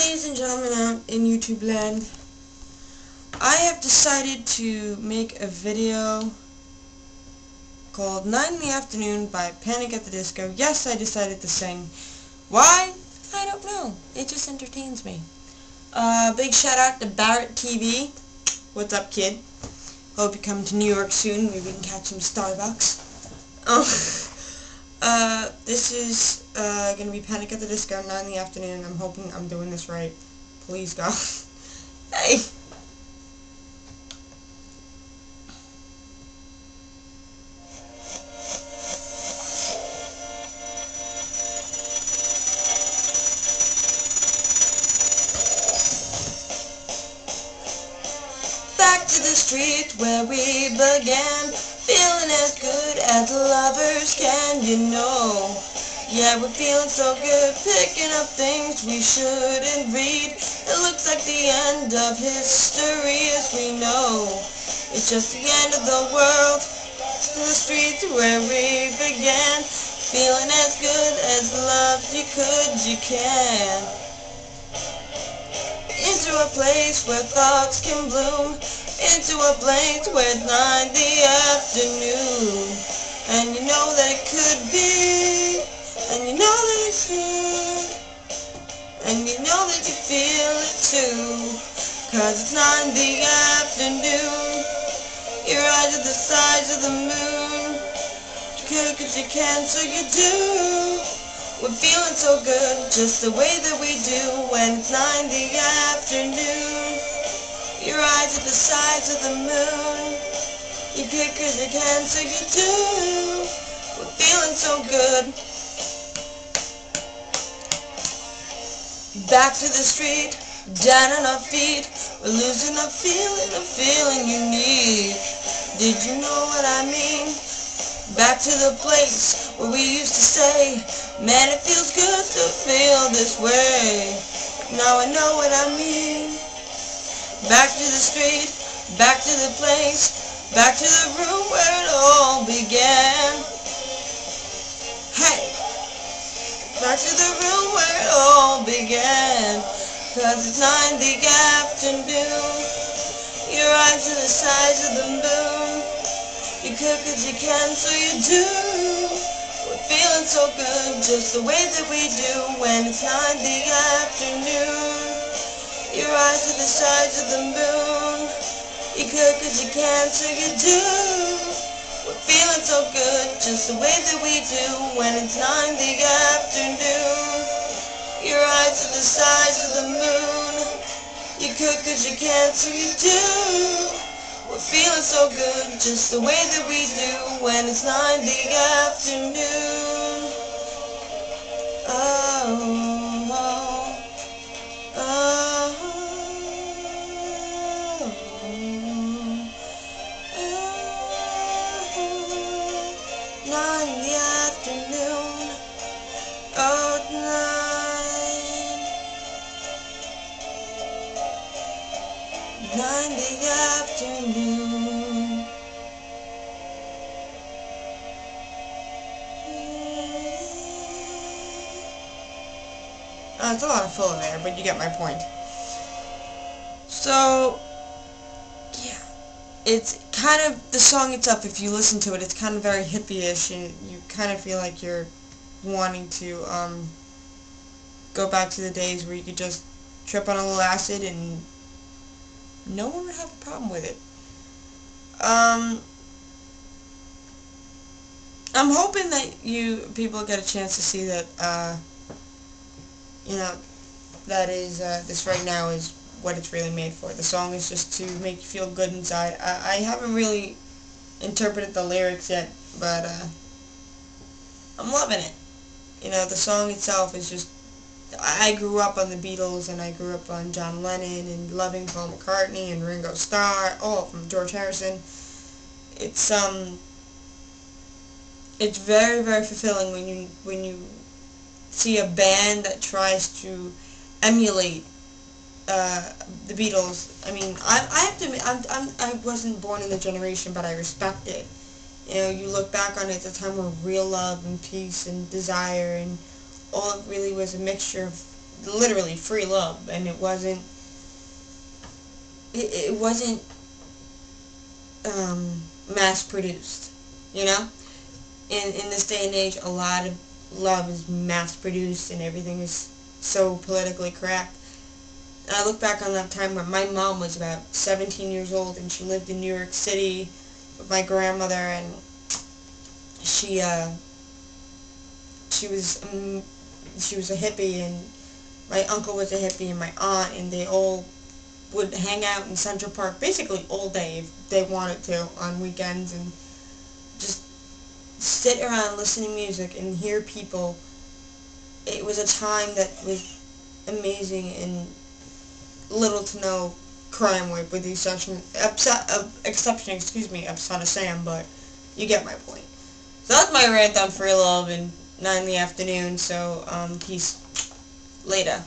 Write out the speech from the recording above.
Ladies and gentlemen out in YouTube land, I have decided to make a video called 9 in the Afternoon by Panic at the Disco. Yes, I decided to sing. Why? I don't know. It just entertains me. Big shout out to Barrett TV. What's up, kid? Hope you come to New York soon. Maybe we can catch some Starbucks. This is gonna be Panic at the Disco, 9 in the Afternoon. I'm hoping I'm doing this right. Please, God. Hey! Back to the street where we began, feeling as good as lovers can, you know. Yeah, we're feeling so good, picking up things we shouldn't read. It looks like the end of history as we know. It's just the end of the world, to the streets where we began, feeling as good as love you can. Into a place where thoughts can bloom, into a place where it's 9 in the afternoon. And you know that it could be, and you know that it should, and you know that you feel it too, 'cause it's 9 in the afternoon. Your eyes are the size of the moon. You could 'cause you can, so you do. We're feeling so good, just the way that we do when it's 9 in the afternoon. Your eyes are the size of the moon. You could 'cause you can, so you do. We're feeling so good. Back to the street, down on our feet. We're losing the feeling you need. Did you know what I mean? Back to the place where we used to say, man, it feels good to feel this way. Now I know what I mean. Back to the street, back to the place, back to the room where it all began. Hey! Back to the room where it all began. 'Cause it's 9 in the afternoon. Your eyes are the size of the moon. You could 'cause you can, so you do. We're feeling so good, just the way that we do when it's 9 in the afternoon. Your eyes are the size of the moon. You could 'cause you can, so you do. We're feeling so good, just the way that we do when it's 9 in the afternoon. Your eyes are the size of the moon. You could 'cause you can, so you do. We're feeling so good, just the way that we do when it's 9 in the afternoon. Oh, oh, oh, oh, 9 in the afternoon. Oh, 9 in the afternoon. It's a lot of filler there, but you get my point. So, yeah, it's kind of, the song itself, if you listen to it, it's kind of very hippie-ish, and you kind of feel like you're wanting to go back to the days where you could just trip on a little acid and no one would have a problem with it. I'm hoping that you people get a chance to see that, you know, that is, this right now is what it's really made for. The song is just to make you feel good inside. I haven't really interpreted the lyrics yet, but, I'm loving it. You know, the song itself is just, I grew up on the Beatles, and I grew up on John Lennon, and loving Paul McCartney, and Ringo Starr, from George Harrison. It's very, very fulfilling when you see a band that tries to emulate the Beatles. I mean, I have to admit, I wasn't born in the generation, but I respect it. You know, you look back on it, it's a time of real love and peace and desire, and all it really was a mixture of literally free love, and it wasn't mass produced, you know. In this day and age, a lot of love is mass produced, and everything is so politically correct. And I look back on that time when my mom was about 17 years old, and she lived in New York City with my grandmother, and she was a hippie, and my uncle was a hippie, and my aunt, and they all would hang out in Central Park basically all day if they wanted to on weekends, and just sit around listening to music and hear people. It was a time that was amazing, and little to no crime with the exception of Son of Sam, but you get my point. So that's my rant on free love and 9 in the afternoon, so peace. Later.